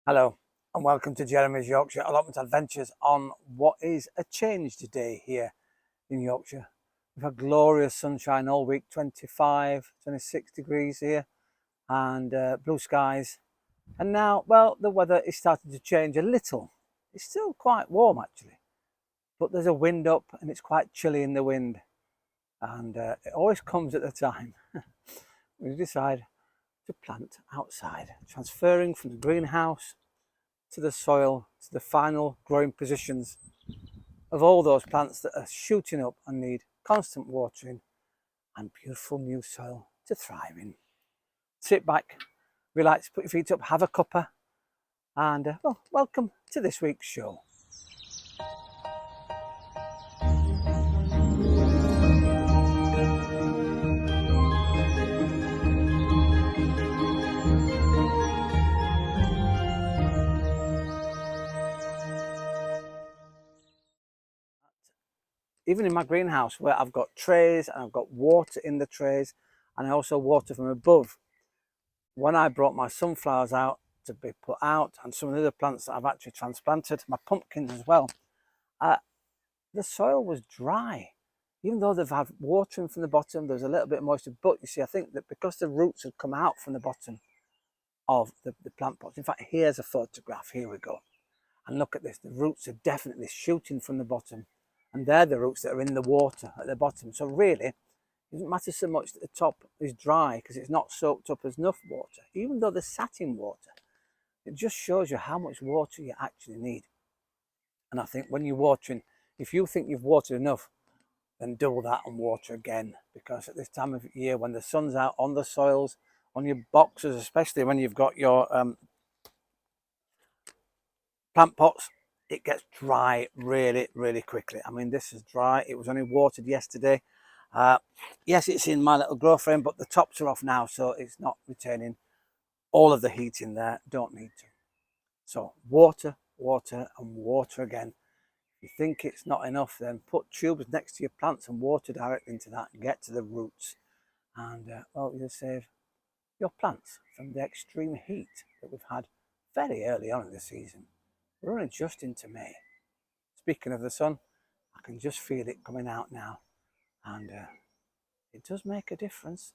Hello and welcome to Jeremy's Yorkshire Allotment Adventures on what is a changed day here in Yorkshire. We've had glorious sunshine all week, 25, 26 degrees here and blue skies. And now, well, the weather is starting to change a little. It's still quite warm actually, but there's a wind up and it's quite chilly in the wind. And it always comes at the time when you decide to plant outside, transferring from the greenhouse to the soil, to the final growing positions of all those plants that are shooting up and need constant watering and beautiful new soil to thrive in. Sit back, relax, put your feet up, have a cuppa, and well, welcome to this week's show. Even in my greenhouse where I've got trays and I've got water in the trays and I also water from above, when I brought my sunflowers out to be put out and some of the other plants that I've actually transplanted, my pumpkins as well, the soil was dry. Even though they've had watering from the bottom, there's a little bit of moisture, but you see, I think that because the roots had come out from the bottom of the plant pots, in fact, here's a photograph, here we go. And look at this, the roots are definitely shooting from the bottom. And they're the roots that are in the water at the bottom. So really, it doesn't matter so much that the top is dry because it's not soaked up as enough water. Even though they're sat in water, it just shows you how much water you actually need. And I think when you're watering, if you think you've watered enough, then double that and water again. Because at this time of year, when the sun's out on the soils, on your boxes, especially when you've got your plant pots, it gets dry really quickly. I mean, this is dry. It was only watered yesterday. Yes, it's in my little grow frame, but the tops are off now, so it's not retaining all of the heat in there. Don't need to. So water, water and water again. If you think it's not enough, then put tubes next to your plants and water directly into that and get to the roots. And well, you'll save your plants from the extreme heat that we've had very early on in the season. We're only just into May. Speaking of the sun, I can just feel it coming out now, and it does make a difference.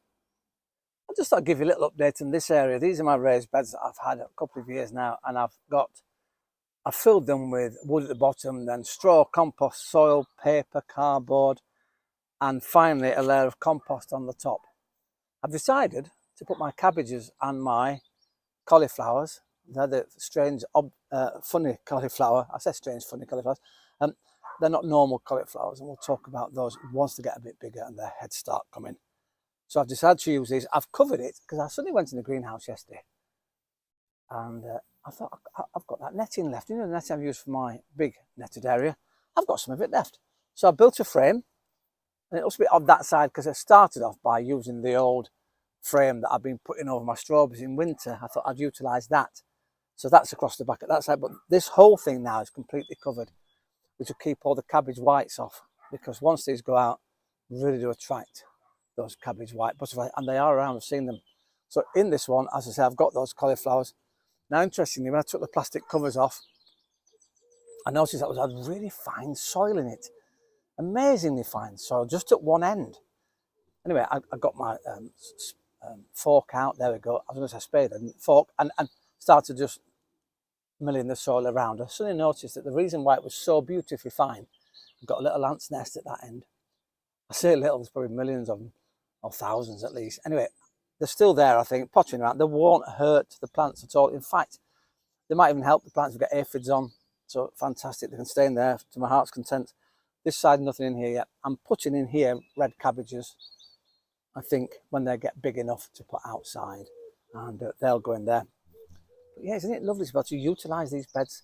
I just thought I'd give you a little update in this area. These are my raised beds that I've had a couple of years now, and I've filled them with wood at the bottom, then straw, compost, soil, paper, cardboard, and finally a layer of compost on the top. I've decided to put my cabbages and my cauliflowers. They're the strange, funny cauliflower. I say strange, funny cauliflowers. They're not normal cauliflowers, and we'll talk about those once they get a bit bigger and their heads start coming. So I've decided to use these. I've covered it because I suddenly went in the greenhouse yesterday, and I thought, I've got that netting left. You know, the netting I've used for my big netted area. I've got some of it left. So I built a frame, and it looks a bit odd that side because I started off by using the old frame that I've been putting over my strawberries in winter. I thought I'd utilise that. So that's across the back at that side, but this whole thing now is completely covered, which will keep all the cabbage whites off, because once these go out, really do attract those cabbage white butterflies, and they are around, I've seen them. So in this one, as I say, I've got those cauliflowers. Now, interestingly, when I took the plastic covers off, I noticed that had really fine soil in it. Amazingly fine soil, just at one end. Anyway, I got my fork out, there we go. I was going to say spade and fork, and started just milling the soil around. I suddenly noticed that the reason why it was so beautifully fine, I've got a little ant's nest at that end. I say little, there's probably millions of them, or thousands at least. Anyway, they're still there, I think, pottering around. They won't hurt the plants at all. In fact, they might even help the plants get aphids on. So fantastic, they can stay in there to my heart's content. This side, nothing in here yet. I'm putting in here red cabbages, I think, when they get big enough to put outside, and they'll go in there. But yeah, isn't it lovely to be able to utilise these beds?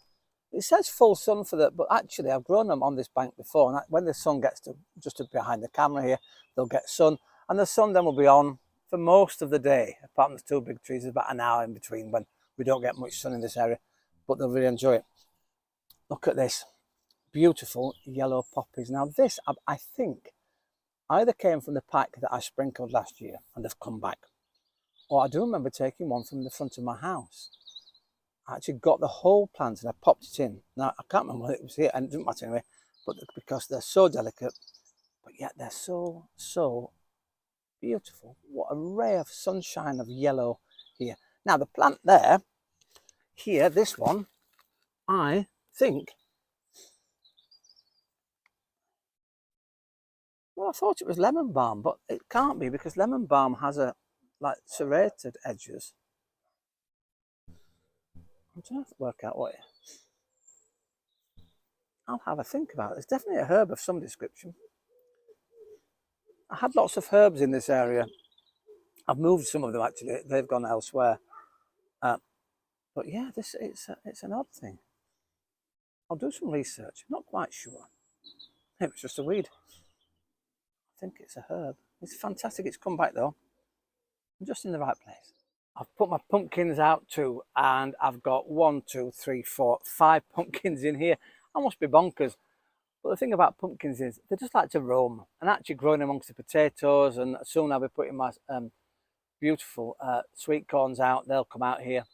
It says full sun for that, but actually I've grown them on this bank before, and when the sun gets to just behind the camera here, they'll get sun, and the sun then will be on for most of the day. Apart from the two big trees, there's about an hour in between when we don't get much sun in this area, but they'll really enjoy it. Look at this, beautiful yellow poppies. Now this, I think, either came from the pack that I sprinkled last year and they've come back, or I do remember taking one from the front of my house. I actually got the whole plant and I popped it in. Now, I can't remember when it was here, and it doesn't matter anyway, but because they're so delicate, but yet they're so beautiful. What a ray of sunshine of yellow here. Now, the plant there, here, this one, I think, well, I thought it was lemon balm, but it can't be because lemon balm has a, like, serrated edges. I'm trying to work out what it is. I'll have a think about it. It's definitely a herb of some description. I had lots of herbs in this area. I've moved some of them actually. They've gone elsewhere. But yeah, it's an odd thing. I'll do some research. I'm not quite sure. It was just a weed. I think it's a herb. It's fantastic. It's come back though. I'm just in the right place. I've put my pumpkins out too, and I've got 1, 2, 3, 4, 5 pumpkins in here. I must be bonkers. But the thing about pumpkins is they just like to roam, and actually growing amongst the potatoes, and soon I'll be putting my beautiful sweet corns out. They'll come out here.